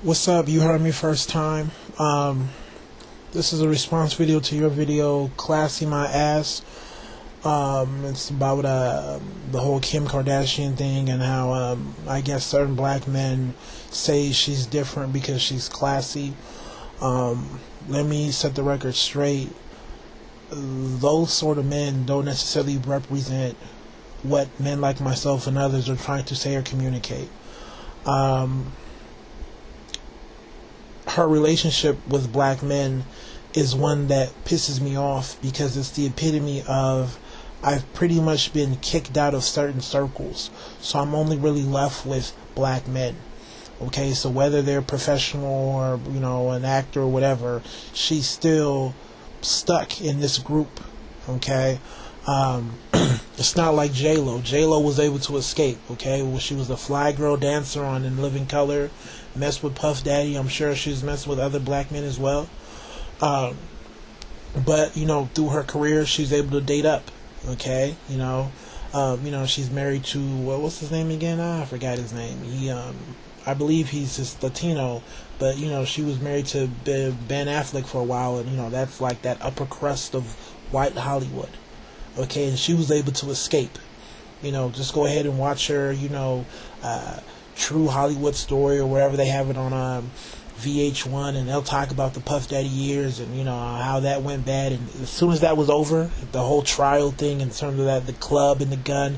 What's up? You heard me first time. This is a response video to your video, Classy My Ass. It's about the whole Kim Kardashian thing and how I guess certain black men say she's different because she's classy. Let me set the record straight. Those sort of men don't necessarily represent what men like myself and others are trying to say or communicate. Her relationship with black men is one that pisses me off because it's the epitome of I've pretty much been kicked out of certain circles, so I'm only really left with black men. Okay, so whether they're professional or an actor or whatever, she's still stuck in this group. Okay, it's not like J-Lo. J-Lo was able to escape. Okay, well, she was a fly girl dancer on In Living Color, messed with Puff Daddy. I'm sure she was messing with other black men as well. But through her career, she's able to date up. Okay, she's married to what's his name again? I forgot his name. I believe he's just Latino, but she was married to Ben Affleck for a while, and that's like that upper crust of white Hollywood. Okay, and she was able to escape. Just go ahead and watch her, True Hollywood Story or wherever they have it on VH1, and they'll talk about the Puff Daddy years and how that went bad. And as soon as that was over, the whole trial thing in terms of that, the club and the gun,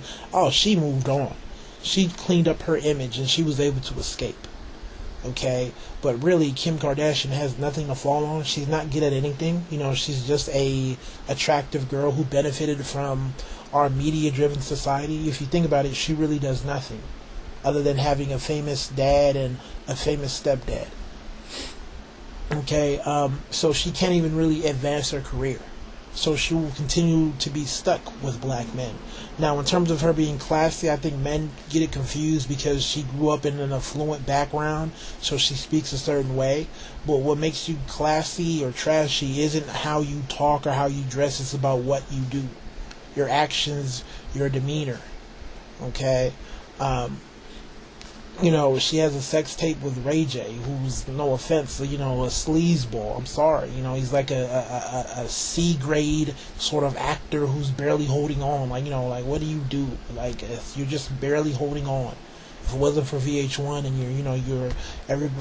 she moved on. She cleaned up her image and she was able to escape. Okay, but really Kim Kardashian has nothing to fall on. She's not good at anything. She's just a attractive girl who benefited from our media driven society. If you think about it, she really does nothing other than having a famous dad and a famous stepdad. Okay, so she can't even really advance her career. So she will continue to be stuck with black men. Now, in terms of her being classy, I think men get it confused because she grew up in an affluent background, so she speaks a certain way. But what makes you classy or trashy isn't how you talk or how you dress, it's about what you do. Your actions, your demeanor. Okay? She has a sex tape with Ray J, who's, no offense, a sleazeball. I'm sorry. He's like a C grade sort of actor who's barely holding on. Like what do you do? Like, if you're just barely holding on. If it wasn't for VH1 and you're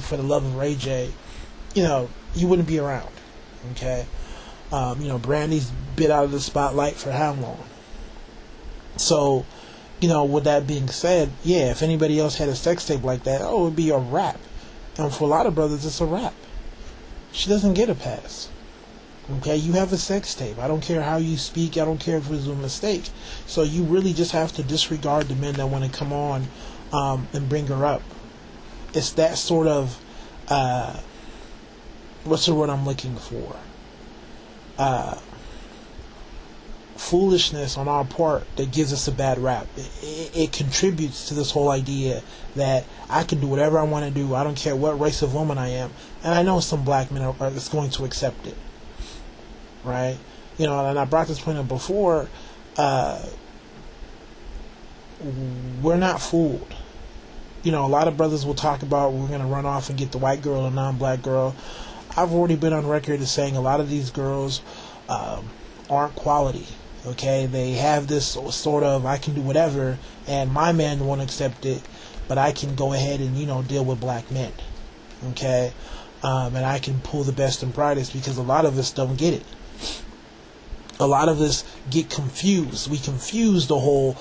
for the love of Ray J, you wouldn't be around. Okay? Brandy's been out of the spotlight for how long? So, with that being said, yeah, if anybody else had a sex tape like that, it would be a rap. And for a lot of brothers, it's a rap. She doesn't get a pass. Okay, you have a sex tape. I don't care how you speak. I don't care if it was a mistake. So you really just have to disregard the men that want to come on and bring her up. It's that sort of, what's the word I'm looking for? Foolishness on our part that gives us a bad rap. It contributes to this whole idea that I can do whatever I want to do. I don't care what race of woman I am. And I know some black men are going to accept it. Right? And I brought this point up before. We're not fooled. A lot of brothers will talk about we're going to run off and get the white girl or non-black girl. I've already been on record as saying a lot of these girls aren't quality. Okay, they have this sort of I can do whatever, and my man won't accept it, but I can go ahead and deal with black men. Okay, and I can pull the best and brightest because a lot of us don't get it. A lot of us get confused. We confuse the whole,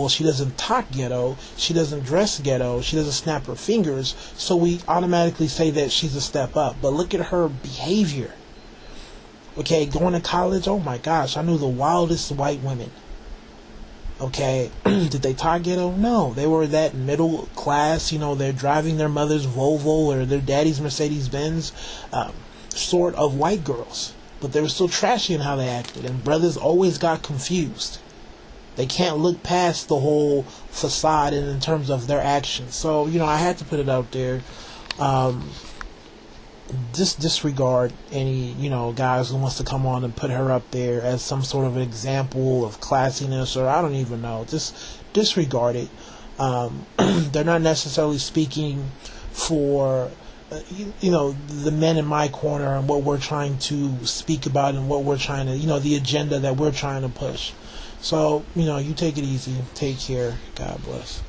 she doesn't talk ghetto, she doesn't dress ghetto, she doesn't snap her fingers, so we automatically say that she's a step up. But look at her behavior. Okay, going to college, oh my gosh, I knew the wildest white women. Okay, did they talk ghetto? No, they were that middle class, they're driving their mother's Volvo or their daddy's Mercedes-Benz, sort of white girls. But they were still trashy in how they acted, and brothers always got confused. They can't look past the whole facade in terms of their actions. So, I had to put it out there. Just disregard any guys who wants to come on and put her up there as some sort of an example of classiness, or I don't even know. Just disregard it. They're not necessarily speaking for the men in my corner and what we're trying to speak about and what we're trying to, the agenda that we're trying to push. So, you take it easy. Take care. God bless.